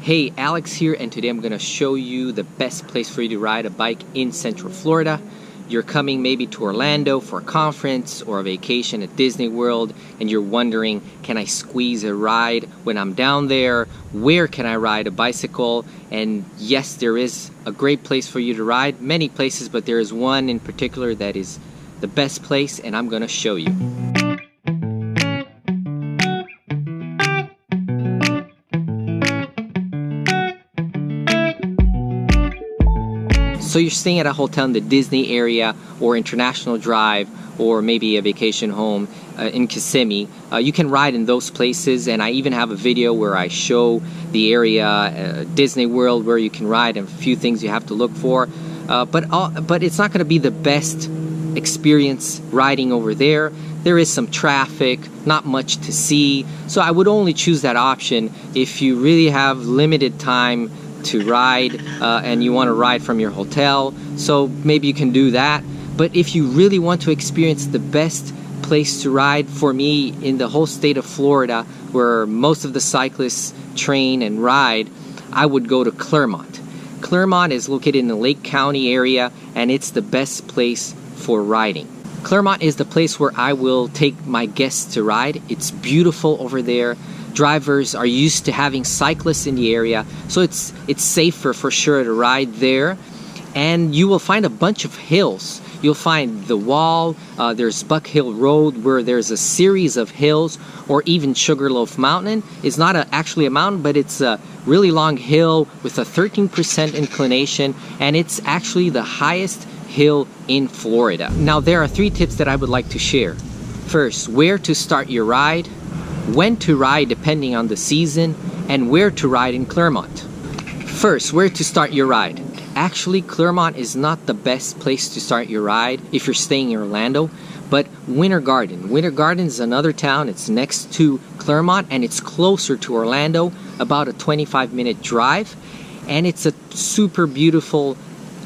Hey, Alex here, and today I'm going to show you the best place for you to ride a bike in Central Florida. You're coming maybe to Orlando for a conference or a vacation at Disney World, and you're wondering, can I squeeze a ride when I'm down there? Where can I ride a bicycle? And yes, there is a great place for you to ride, many places, but there is one in particular that is the best place, and I'm going to show you. So you're staying at a hotel in the Disney area or International Drive or maybe a vacation home in Kissimmee. You can ride in those places, and I even have a video where I show the area, Disney World, where you can ride and a few things you have to look for. But it's not going to be the best experience riding over there. There is some traffic, not much to see. So I would only choose that option if you really have limited time to ride and you want to ride from your hotel, so maybe you can do that. But if you really want to experience the best place to ride, for me, in the whole state of Florida, where most of the cyclists train and ride, I would go to Clermont. Clermont is located in the Lake County area, and it's the best place for riding. Clermont is the place where I will take my guests to ride. It's beautiful over there. Drivers are used to having cyclists in the area, so it's safer for sure to ride there. And you will find a bunch of hills. You'll find the Wall, there's Buck Hill Road, where there's a series of hills, or even Sugarloaf Mountain. It's not actually a mountain, but it's a really long hill with a 13% inclination, and it's actually the highest hill in Florida. Now, there are 3 tips that I would like to share. First, where to start your ride, when to ride depending on the season, and where to ride in Clermont. First, where to start your ride. Actually, Clermont is not the best place to start your ride if you're staying in Orlando, but Winter Garden. Winter Garden is another town. It's next to Clermont, and it's closer to Orlando, about a 25-minute drive. And it's a super beautiful,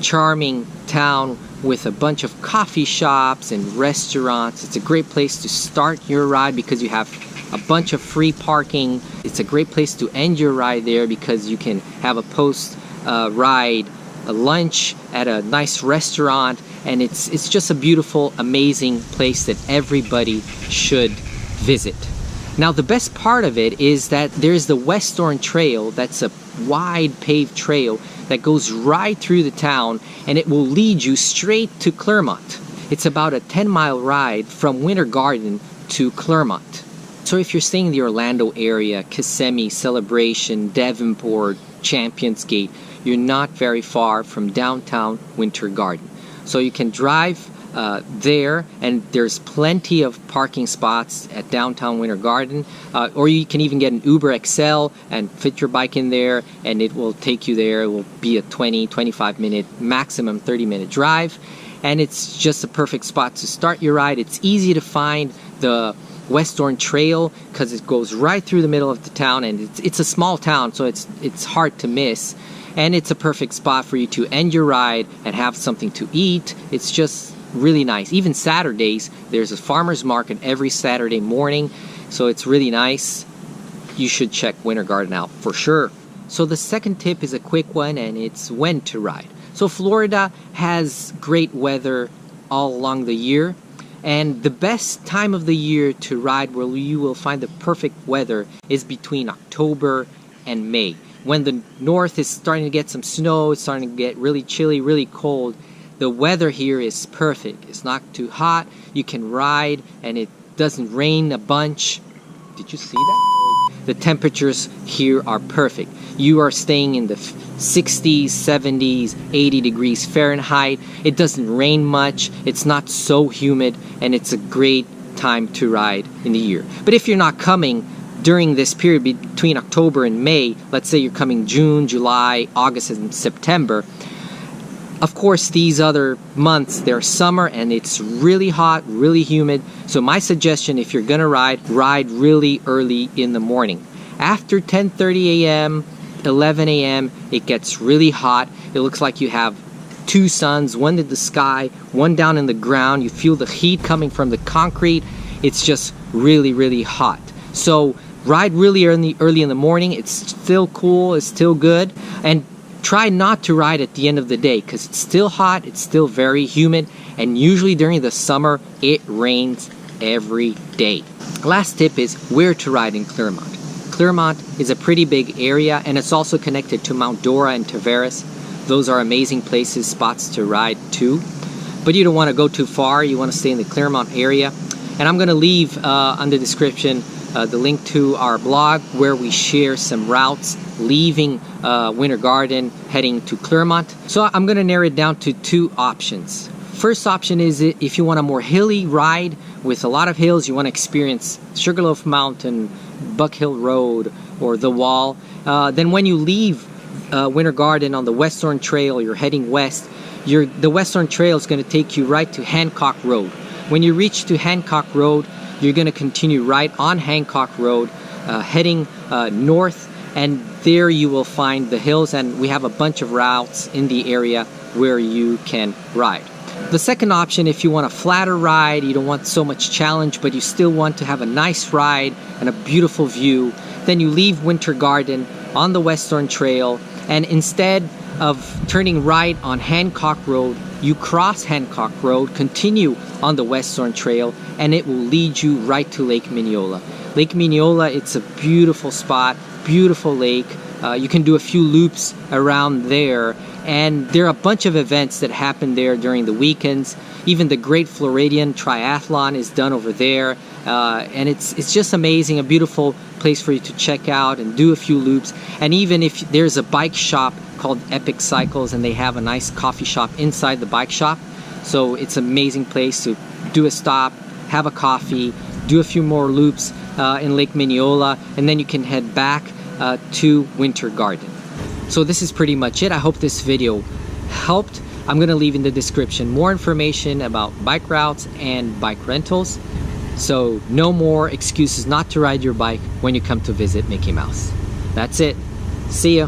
charming town with a bunch of coffee shops and restaurants. It's a great place to start your ride because you have a bunch of free parking. It's a great place to end your ride there because you can have a post-ride lunch at a nice restaurant, and it's just a beautiful, amazing place that everybody should visit. Now, the best part of it is that there's the Western Trail. That's a wide paved trail that goes right through the town, and it will lead you straight to Clermont. It's about a 10-mile ride from Winter Garden to Clermont. So if you're staying in the Orlando area, Kissimmee, Celebration, Davenport, Champions Gate, you're not very far from downtown Winter Garden. So you can drive there, and there's plenty of parking spots at downtown Winter Garden, or you can even get an Uber XL and fit your bike in there, and it will take you there. It will be a 20-25 minute, maximum 30-minute drive, and it's just a perfect spot to start your ride. It's easy to find the Western Trail because it goes right through the middle of the town, and it's a small town, so it's hard to miss. And it's a perfect spot for you to end your ride and have something to eat. It's just really nice. Even Saturdays, there's a farmer's market every Saturday morning, so it's really nice. You should check Winter Garden out for sure. So the second tip is a quick one, and it's when to ride. So Florida has great weather all along the year, and the best time of the year to ride where you will find the perfect weather is between October and May. When the north is starting to get some snow, it's starting to get really chilly, really cold, the weather here is perfect. It's not too hot, you can ride, and it doesn't rain a bunch. Did you see that? The temperatures here are perfect. You are staying in the 60s, 70s, 80 degrees Fahrenheit. It doesn't rain much, it's not so humid, and it's a great time to ride in the year. But if you're not coming during this period between October and May, let's say you're coming June, July, August, and September, of course, these other months, they're summer and it's really hot, really humid. So my suggestion, if you're gonna ride really early in the morning. After 10:30 a.m., 11 a.m., it gets really hot. It looks like you have 2 suns, one in the sky, one down in the ground. You feel the heat coming from the concrete. It's just really, really hot. So ride really early in the morning. It's still cool, it's still good. And try not to ride at the end of the day because it's still hot, it's still very humid, and usually during the summer it rains every day. Last tip is where to ride in Clermont. Clermont is a pretty big area, and it's also connected to Mount Dora and Tavares. Those are amazing places, spots to ride to. But you don't want to go too far, you want to stay in the Clermont area. And I'm going to leave on the description the link to our blog where we share some routes leaving Winter Garden heading to Clermont. So I'm going to narrow it down to two options. First option is if you want a more hilly ride with a lot of hills, you want to experience Sugarloaf Mountain, Buck Hill Road, or the Wall. Then when you leave Winter Garden on the Western Trail, you're heading west, the Western Trail is going to take you right to Hancock Road. When you reach to Hancock Road, you're going to continue right on Hancock Road, heading north, and there you will find the hills, and we have a bunch of routes in the area where you can ride. The second option, if you want a flatter ride, you don't want so much challenge, but you still want to have a nice ride and a beautiful view, then you leave Winter Garden on the Western Trail, and instead of turning right on Hancock Road, you cross Hancock Road, continue on the Western Trail, and it will lead you right to Lake Minneola. Lake Minneola, it's a beautiful spot, beautiful lake. You can do a few loops around there, and there are a bunch of events that happen there during the weekends. Even the Great Floridian Triathlon is done over there, and it's just amazing, a beautiful place for you to check out and do a few loops. And even if there's a bike shop called Epic Cycles, and they have a nice coffee shop inside the bike shop, so it's an amazing place to do a stop, have a coffee, do a few more loops in Lake Minneola, and then you can head back to Winter Garden. So this is pretty much it. I hope this video helped. I'm going to leave in the description more information about bike routes and bike rentals, so no more excuses not to ride your bike when you come to visit Mickey Mouse. That's it. See ya.